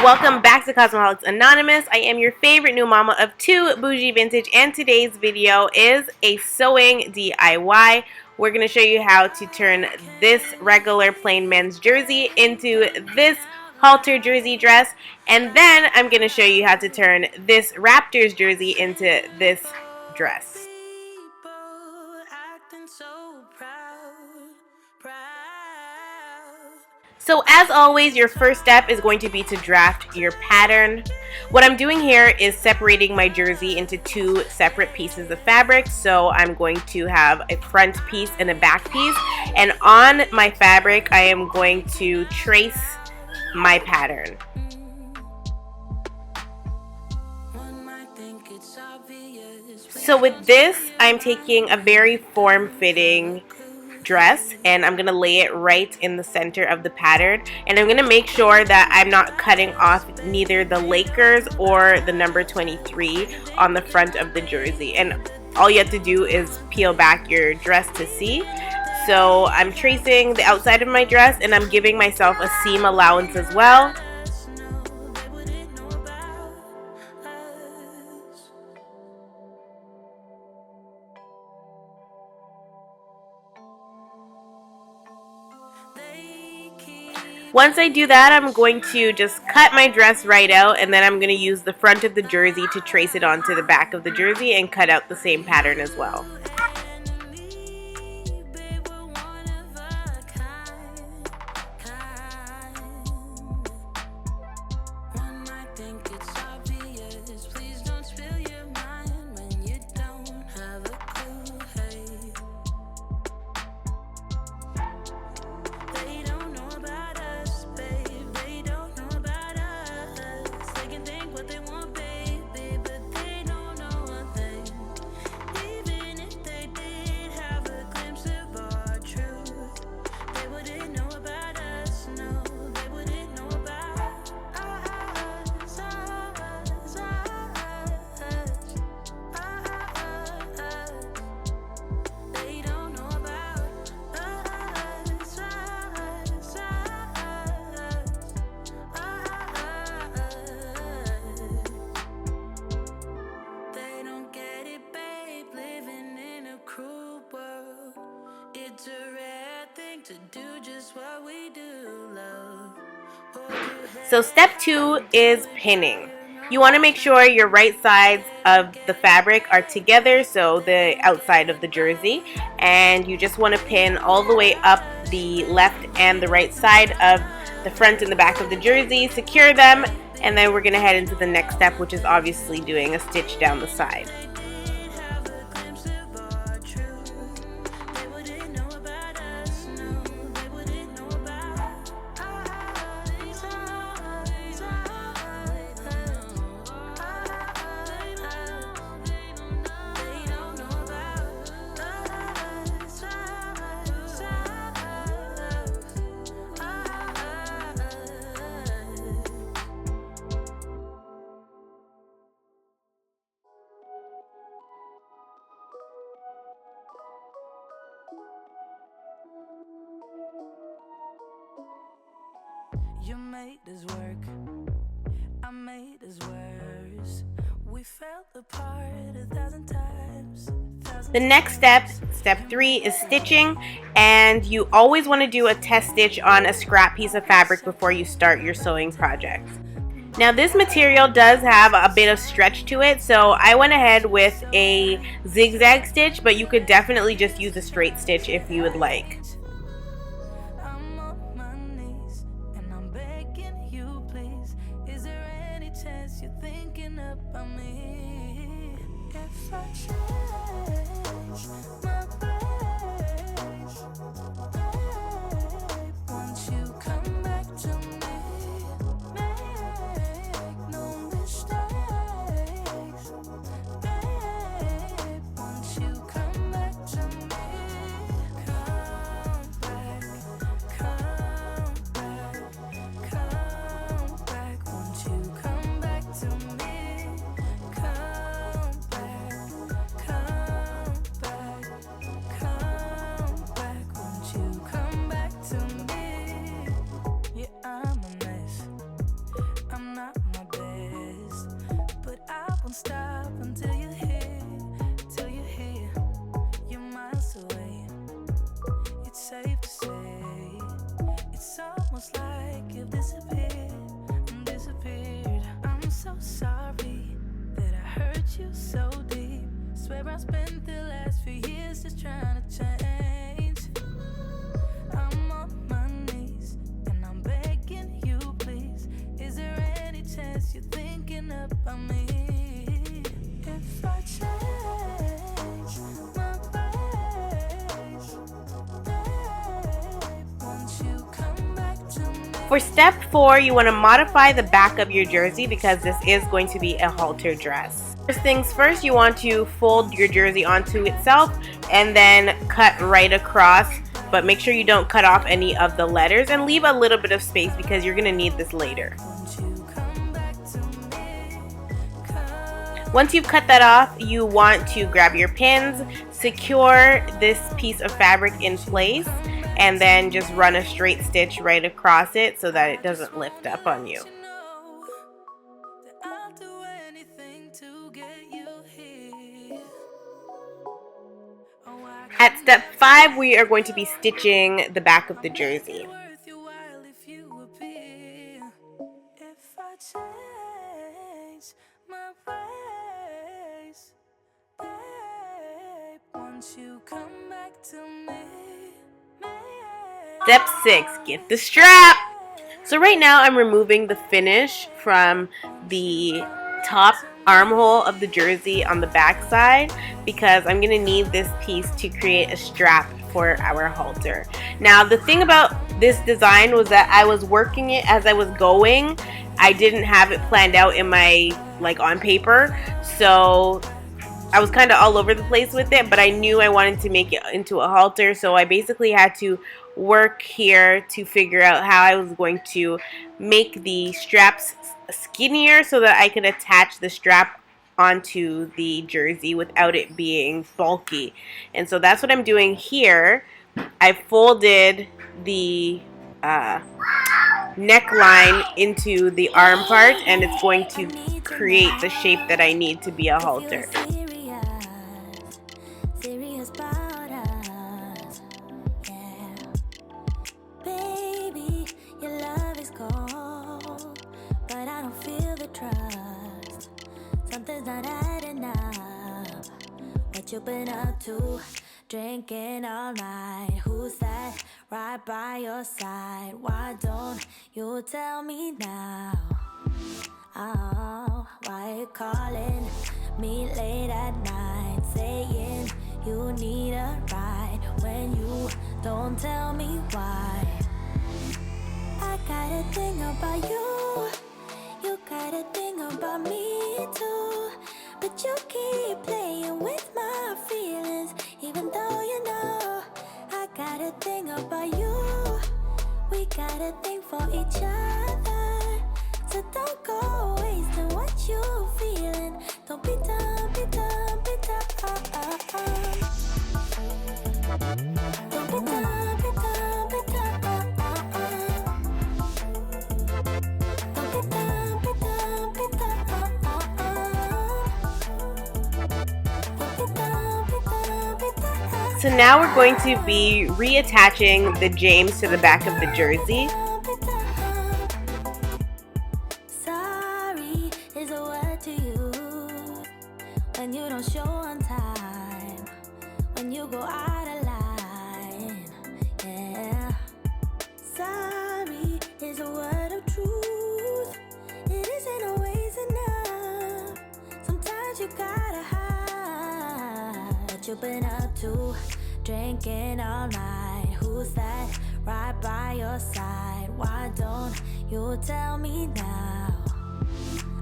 Welcome back to Cosmoholics Anonymous. I am your favorite new mama of two, Bougie Vintage, and today's video is a sewing DIY. We're going to show you how to turn this regular plain men's jersey into this halter jersey dress, and then I'm going to show you how to turn this Raptors jersey into this dress. So as always, your first step is going to be to draft your pattern. What I'm doing here is separating my jersey into two separate pieces of fabric. So I'm going to have a front piece and a back piece. And on my fabric, I am going to trace my pattern. So with this, I'm taking a very form-fitting dress and I'm gonna lay it right in the center of the pattern, and I'm gonna make sure that I'm not cutting off neither the Lakers or the number 23 on the front of the jersey. And all you have to do is peel back your dress to see. So I'm tracing the outside of my dress and I'm giving myself a seam allowance as well. Once I do that, I'm going to just cut my dress right out, and then I'm going to use the front of the jersey to trace it onto the back of the jersey and cut out the same pattern as well. So step 2 is pinning. You want to make sure your right sides of the fabric are together, so the outside of the jersey, and you just want to pin all the way up the left and the right side of the front and the back of the jersey, secure them, and then we're going to head into the next step, which is obviously doing a stitch down the side. You made this work, I made this worse. We fell apart 1,000 times. The next step, step 3, is stitching, and you always want to do a test stitch on a scrap piece of fabric before you start your sewing project. Now this material does have a bit of stretch to it, so I went ahead with a zigzag stitch, but you could definitely just use a straight stitch if you would like. so deep. Swear I spent the last few years just trying to change. I'm on my knees and I'm begging you, please. Is there any chance you're thinking about me? If I change my ways, babe, won't you come back to me? For step 4, you want to modify the back of your jersey because this is going to be a halter dress. First things first, you want to fold your jersey onto itself and then cut right across, but make sure you don't cut off any of the letters and leave a little bit of space because you're going to need this later. Once you've cut that off, you want to grab your pins, secure this piece of fabric in place, and then just run a straight stitch right across it so that it doesn't lift up on you. At step 5, we are going to be stitching the back of the jersey. Step 6, get the strap. So right now I'm removing the finish from the top armhole of the jersey on the back side because I'm going to need this piece to create a strap for our halter. Now the thing about this design was that I was working it as I was going. I didn't have it planned out in my, on paper, so I was kind of all over the place with it, but I knew I wanted to make it into a halter, so I basically had to work here to figure out how I was going to make the straps skinnier so that I could attach the strap onto the jersey without it being bulky. And so that's what I'm doing here. I folded the neckline into the arm part, and it's going to create the shape that I need to be a halter. Something's not adding up. What you been up to? Drinking all night. Who's that right by your side? Why don't you tell me now? Oh, why you calling me late at night, saying you need a ride when you don't tell me why? I got a thing about you. You got a thing about me too, but you keep playing with my feelings, even though you know I got a thing about you. We got a thing for each other, so don't go wasting what you feeling. Don't be dumb, be dumb, be dumb. Don't be dumb, be dumb, be dumb. So now we're going to be reattaching the James to the back of the jersey. Sorry is a word to you when you don't show on time, when you go out of line. Yeah. Sorry is a word of truth. It isn't always enough. Sometimes you gotta hide what you've been up to. Drinking all night. Who's that right by your side? Why don't you tell me now?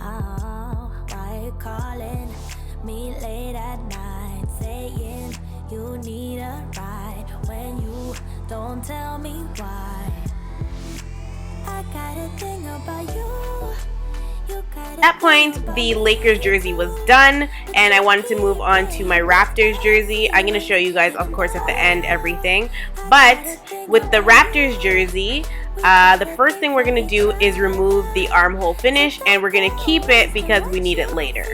Oh, why you calling me late at night, saying you need a ride when you don't tell me why? I got a thing about you. At that point, the Lakers jersey was done, and I wanted to move on to my Raptors jersey. I'm going to show you guys, of course, at the end everything. But with the Raptors jersey, the first thing we're going to do is remove the armhole finish, and we're going to keep it because we need it later.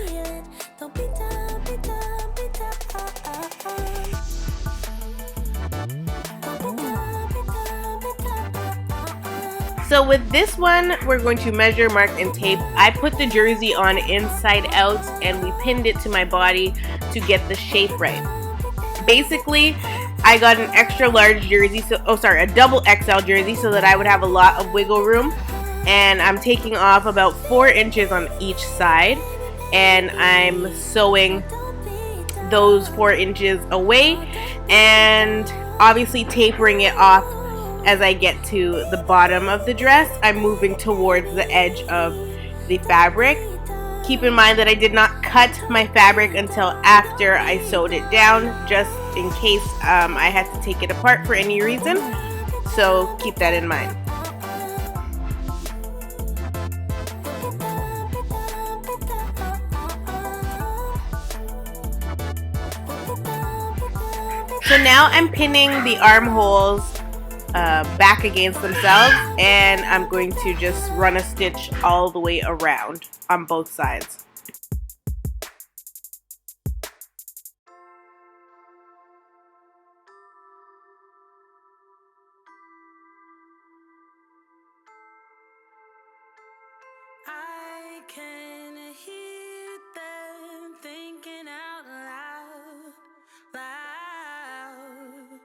So with this one, we're going to measure, mark, and tape. I put the jersey on inside out and we pinned it to my body to get the shape right. Basically, I got an extra large jersey, a double XL jersey so that I would have a lot of wiggle room. And I'm taking off about 4 inches on each side and I'm sewing those 4 inches away and obviously tapering it off as I get to the bottom of the dress. I'm moving towards the edge of the fabric. Keep in mind that I did not cut my fabric until after I sewed it down, just in case I had to take it apart for any reason. So keep that in mind. So now I'm pinning the armholes back against themselves, and I'm going to just run a stitch all the way around on both sides. I can hear them thinking out loud, loud.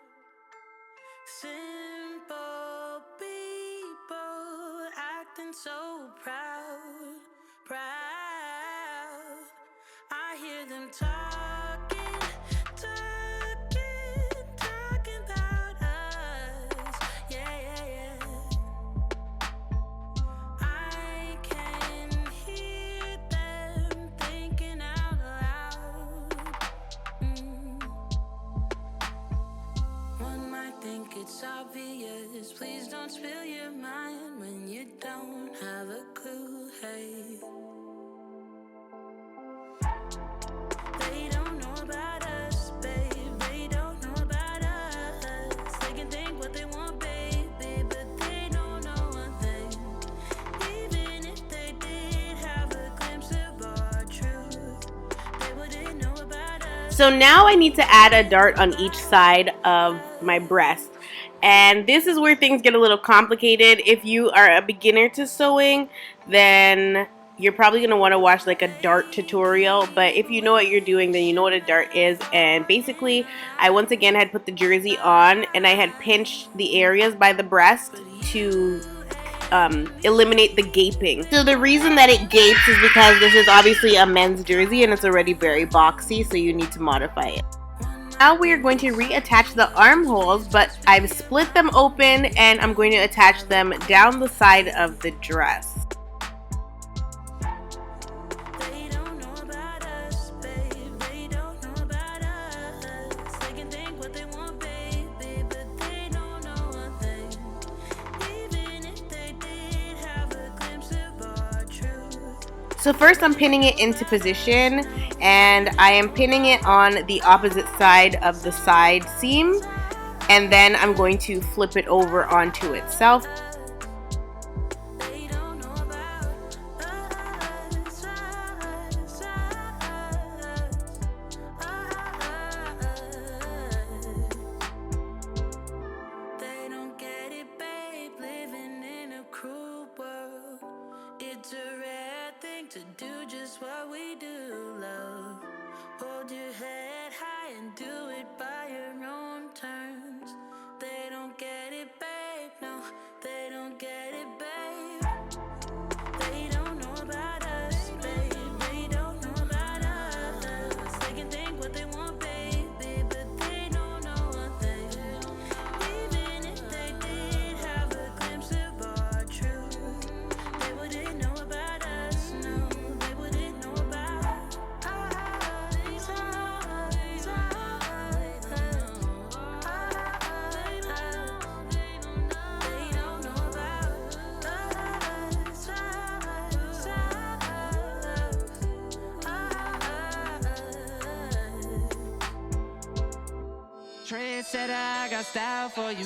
Simple people acting so proud, proud. I hear them talking, talking, talking about us. Yeah, yeah, yeah. I can hear them thinking out loud. One might think it's obvious. Please don't spill your mind when you don't have a clue. Hey, they don't know about us, babe. They don't know about us. They can think what they want, baby, but they don't know one thing. Even if they did have a glimpse of our truth, they wouldn't know about us. So now I need to add a dart on each side of my breast. And this is where things get a little complicated. If you are a beginner to sewing, then you're probably going to want to watch like a dart tutorial. But if you know what you're doing, then you know what a dart is. And basically, I once again had put the jersey on and I had pinched the areas by the breast to eliminate the gaping. So the reason that it gapes is because this is obviously a men's jersey and it's already very boxy, so you need to modify it. Now we are going to reattach the armholes, but I've split them open and I'm going to attach them down the side of the dress. They don't know about us, babe. They don't know about us. They can think what they want, baby, but they don't know one thing. Even if they did have a glimpse of our truth. So first I'm pinning it into position, and I am pinning it on the opposite side of the side seam, and then I'm going to flip it over onto itself. They don't know about us, They don't get it, babe, living in a cruel world. It's a rare thing to do just what we do, love. Hold your head high and do it by your own terms. They don't get it, babe, no, they don't get it, babe. They don't know about us, babe. They don't know about us. They can think what they want, baby, but they don't know one thing. Even if they did have a glimpse of our truth, they wouldn't know about us, no, they wouldn't know about us. They don't know about Trendsetter, I got style for you.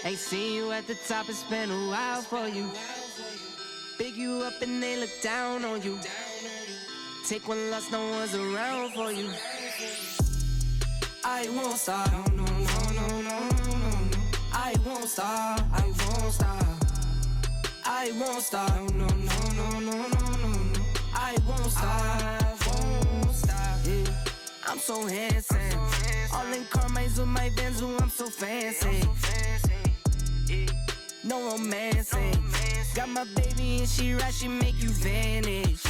Ain't seen you at the top, it's been a while for you. Big you up and they look down on you. Take one loss, no one's around for you. I won't stop, no, no, no, no, no, no. I won't stop, I won't stop. I won't stop. No, no, no, no, no, no, no. I won't stop. I won't stop. Yeah. I'm so handsome. All in Carmine's with my Vans, ooh, I'm so fancy. No romancing. Got my baby and she right, she make you vanish.